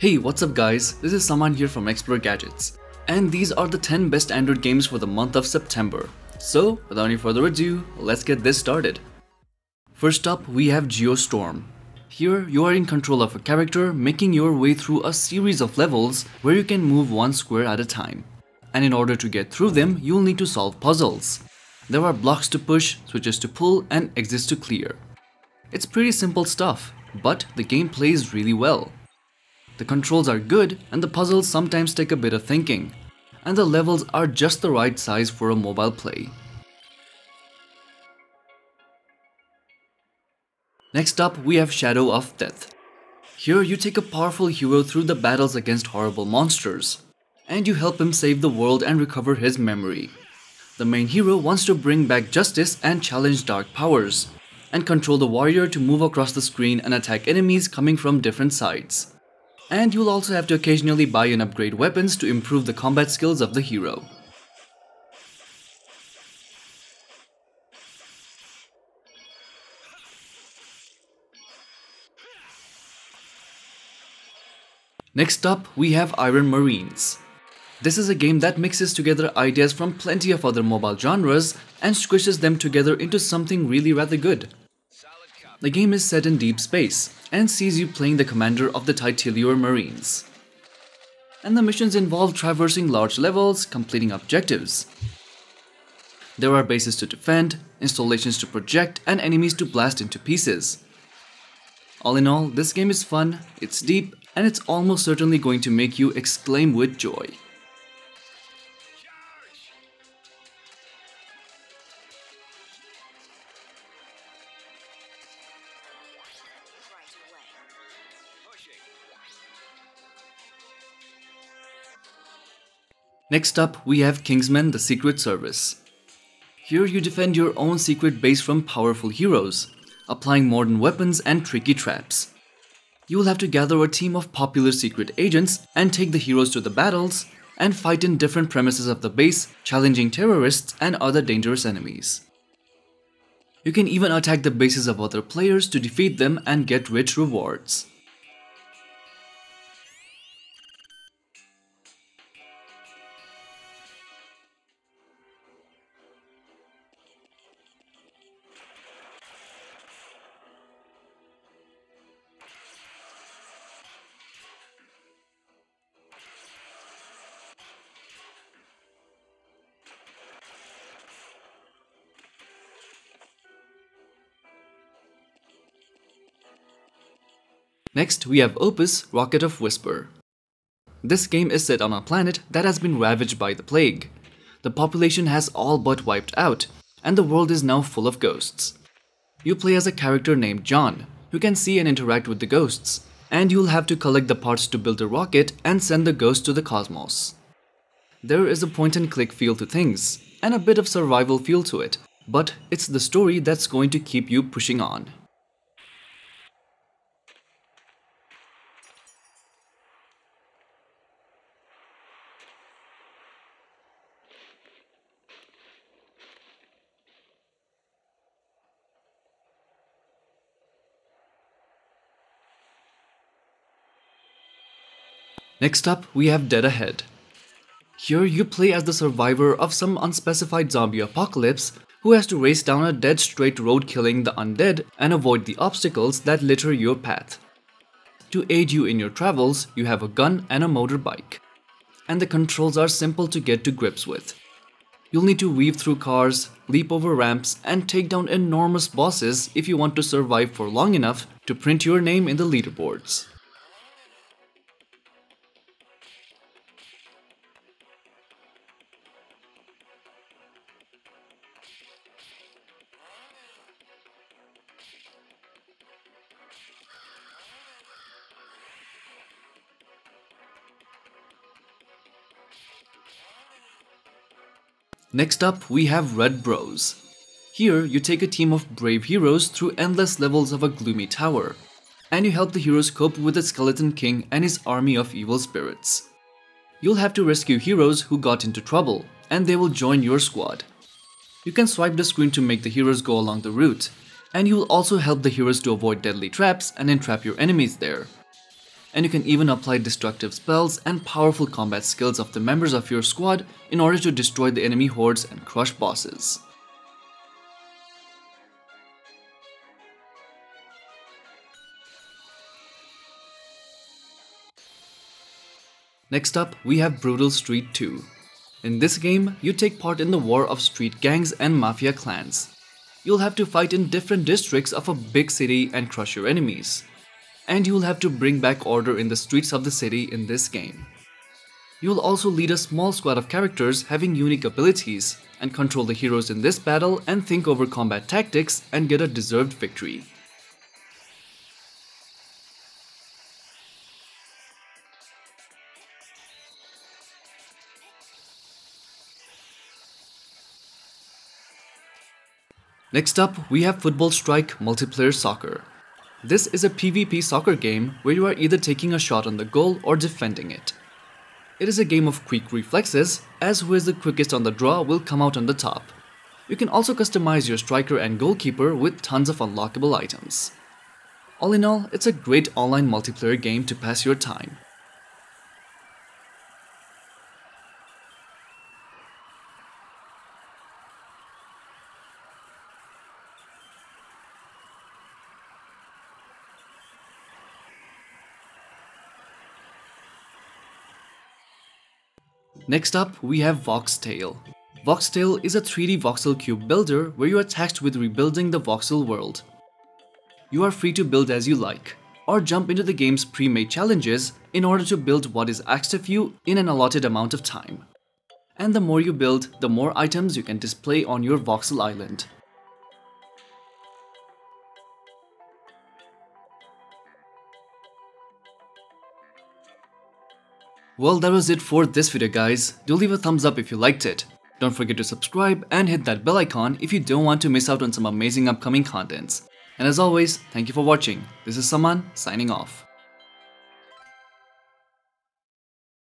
Hey, what's up guys, this is Saman here from Explore Gadgets, and these are the 10 best Android games for the month of September. So, without any further ado, let's get this started. First up, we have Geostorm. Here, you are in control of a character making your way through a series of levels where you can move one square at a time. And in order to get through them, you'll need to solve puzzles. There are blocks to push, switches to pull, and exits to clear. It's pretty simple stuff, but the game plays really well. The controls are good, and the puzzles sometimes take a bit of thinking, and the levels are just the right size for a mobile play. Next up, we have Shadow of Death. Here you take a powerful hero through the battles against horrible monsters, and you help him save the world and recover his memory. The main hero wants to bring back justice and challenge dark powers, and control the warrior to move across the screen and attack enemies coming from different sides. And you'll also have to occasionally buy and upgrade weapons to improve the combat skills of the hero. Next up, we have Iron Marines. This is a game that mixes together ideas from plenty of other mobile genres and squishes them together into something really rather good. The game is set in deep space and sees you playing the commander of the Titilior Marines. And the missions involve traversing large levels, completing objectives. There are bases to defend, installations to project, and enemies to blast into pieces. All in all, this game is fun, it's deep, and it's almost certainly going to make you exclaim with joy. Next up, we have Kingsman: The Secret Service. Here you defend your own secret base from powerful heroes, applying modern weapons and tricky traps. You will have to gather a team of popular secret agents and take the heroes to the battles and fight in different premises of the base, challenging terrorists and other dangerous enemies. You can even attack the bases of other players to defeat them and get rich rewards. Next, we have Opus: Rocket of Whisper. This game is set on a planet that has been ravaged by the plague. The population has all but wiped out, and the world is now full of ghosts. You play as a character named John, who can see and interact with the ghosts, and you'll have to collect the parts to build a rocket and send the ghosts to the cosmos. There is a point-and-click feel to things, and a bit of survival feel to it, but it's the story that's going to keep you pushing on. Next up, we have Dead Ahead. Here you play as the survivor of some unspecified zombie apocalypse who has to race down a dead straight road killing the undead and avoid the obstacles that litter your path. To aid you in your travels, you have a gun and a motorbike. And the controls are simple to get to grips with. You'll need to weave through cars, leap over ramps, and take down enormous bosses if you want to survive for long enough to print your name in the leaderboards. Next up, we have Red Bros. Here, you take a team of brave heroes through endless levels of a gloomy tower, and you help the heroes cope with the Skeleton King and his army of evil spirits. You'll have to rescue heroes who got into trouble, and they will join your squad. You can swipe the screen to make the heroes go along the route, and you will also help the heroes to avoid deadly traps and entrap your enemies there. and you can even apply destructive spells and powerful combat skills of the members of your squad in order to destroy the enemy hordes and crush bosses. Next up, we have Brutal Street 2. In this game, you take part in the war of street gangs and mafia clans. You'll have to fight in different districts of a big city and crush your enemies. And you'll have to bring back order in the streets of the city in this game. You'll also lead a small squad of characters having unique abilities and control the heroes in this battle and think over combat tactics and get a deserved victory. Next up, we have Football Strike Multiplayer Soccer. This is a PvP soccer game where you are either taking a shot on the goal or defending it. It is a game of quick reflexes, as who is the quickest on the draw will come out on the top. You can also customize your striker and goalkeeper with tons of unlockable items. All in all, it's a great online multiplayer game to pass your time. Next up, we have Voxtail. Voxtail is a 3D voxel cube builder where you are tasked with rebuilding the voxel world. You are free to build as you like, or jump into the game's pre-made challenges in order to build what is asked of you in an allotted amount of time. And the more you build, the more items you can display on your voxel island. Well, that was it for this video, guys. Do leave a thumbs up if you liked it. Don't forget to subscribe and hit that bell icon if you don't want to miss out on some amazing upcoming contents. And as always, thank you for watching. This is Saman signing off.